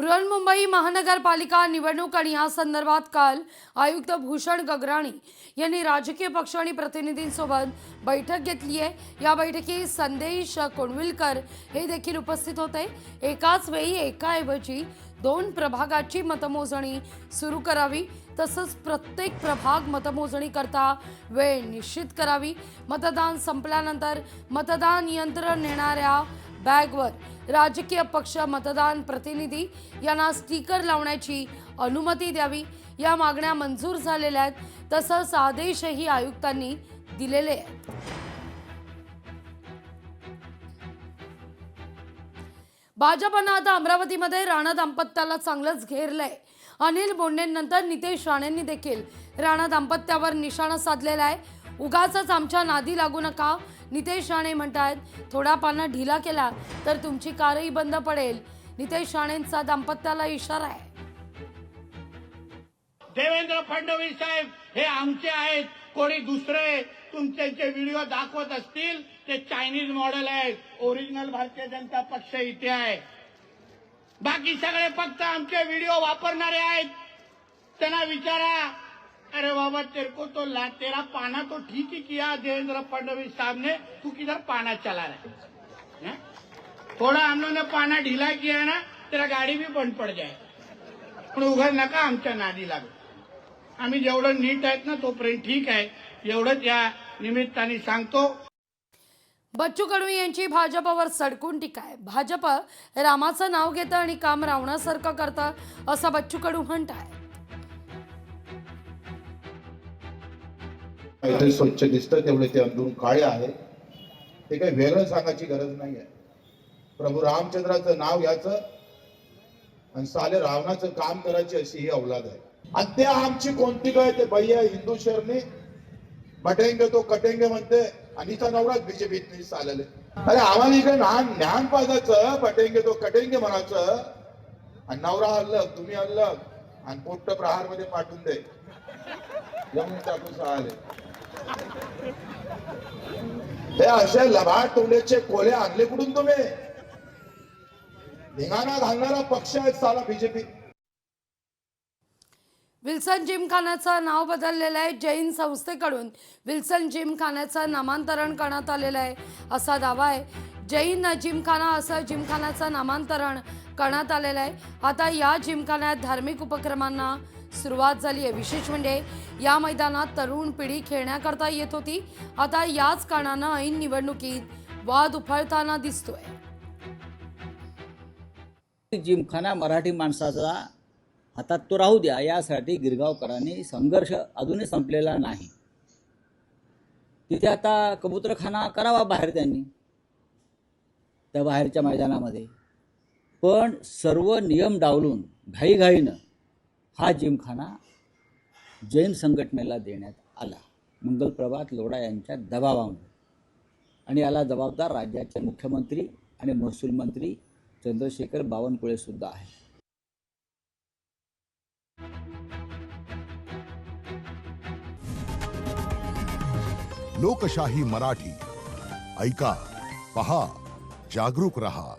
बृहन्मुंबई महानगरपालिका निवडणूक आणि या संदर्भात काल आयुक्त भूषण गगराणी यांनी राजकीय पक्ष आणि प्रतिनिधींसोबत बैठक घेतली आहे। या बैठकीत संदेश कोंडविलकर हे देखील उपस्थित होते। एकाच वेळी एकाऐवजी 2 प्रभागाची मतमोजणी सुरू करावी, तसंच प्रत्येक प्रभाग मतमोजणी करता वेळ निश्चित करावी। मतदान संपल्यानंतर मतदान यंत्र नेणाऱ्या बॅगवर राजकीय पक्ष मतदान प्रतिनिधी यांना स्टिकर लावण्याची अनुमती द्यावी, या मागण्या मंजूर झालेल्या आहेत। तसंच आदेशही आयुक्तांनी दिलेले आहेत। भाजपनं आता अमरावतीमध्ये राणा दाम्पत्याला चांगलंच घेरलंय। अनिल बोंडेंनंतर नितेश राणेंनी देखील राणा दाम्पत्यावर निशाणा साधलेला आहे। उगाचच आमच्या नादी लागू नका, नितेश राणे म्हणतात। थोडा पाना ढिला केला तर तुमची कारही बंद पडेल, नितेश राणेंचा दाम्पत्याला इशारा आहे। देवेंद्र फडणवीस साहेब हे आमचे आहेत, कोणी दुसरे तुमचे व्हिडिओ दाखवत असतील ते चायनीज मॉडेल आहे। ओरिजिनल भारतीय जनता पक्ष इथे आहे, बाकी सगळे फक्त आमचे व्हिडिओ वापरणारे आहेत। त्यांना विचारा, अरे बाबा तेरे को तो तेरा पाना तो ठीक ही किया देवेंद्र फडणवीस साहब ने, तू किधर पाना चला रहा है? थोड़ा हम लोगों ने पाना ढीला किया है ना, तेरा गाड़ी भी बंद पड़ जाए। पण उघड नका आमच्या नादी लागू। आम्ही जेवढं नीट आहेत ना तोपर्यंत ठीक आहे, एवढंच या निमित्ताने सांगतो। बच्चू कडू यांची भाजपवर सडकून टीका आहे। भाजप रामाचं नाव घेतं आणि काम रावणासारखं करतं, असं बच्चू कडू म्हणतात। इथे स्वच्छ दिसतं तेवढे ते अंदरून काळे आहे, ते काही वेगळं सांगायची गरज नाही आहे। प्रभू रामचंद्राचं नाव घ्यायचं आणि साले रावणाचं काम करायची अशी ही औलाद आहे। आणि ते आमची कोणती काय ते भैया हिंदू शहरने बटेंगे तो कटेंगे म्हणते आणि तिचा नवराच बीजेपीत नाही चालले। अरे आम्हाला इकडे ज्ञान पाजायचं, बटेंगे तो कटेंगे म्हणायचं आणि नवरा अलग तुम्ही अलग आणि पोट्ट प्रहार मध्ये पाठवून दे जमून टाकून सहाले। हे असे लबाड तोंडेचे कोले आणले कुठून तुम्ही? धिंगाणा घालणारा पक्ष आहे साला बीजेपी। विल्सन जिमखान्याचं नाव बदललेलं आहे। जैन संस्थेकडून विल्सन जिमखान्याचं नामांतरण करण्यात आलेलं आहे, असा दावा आहे। जैन जिमखाना असं जिमखान्याचं नामांतरण करण्यात आलेलं आहे। आता या जिमखान्यात धार्मिक उपक्रमांना सुरुवात झाली आहे। विशेष म्हणजे या मैदानात तरुण पिढी खेळण्याकरता येत होती। आता याच कारणानं ऐन निवडणुकीत वाद उफाळताना दिसतोय। जिमखाना मराठी माणसाचा हातात तो राहू द्या, यासाठी गिरगावकरांनी संघर्ष अजूनही संपलेला नाही। तिथे आता कबूतरखाना करावा बाहेर त्यांनी, त्या बाहेरच्या मैदानामध्ये, पण सर्व नियम डावलून घाईघाईनं हा जिमखाना जैन संघटनेला देण्यात आला, मंगलप्रभात लोढा यांच्या दबावामुळे। आणि याला जबाबदार राज्याचे मुख्यमंत्री आणि महसूल मंत्री चंद्रशेखर बावनकुळे सुद्धा आहे। लोकशाही मराठी ऐका, पहा, जागरूक रहा।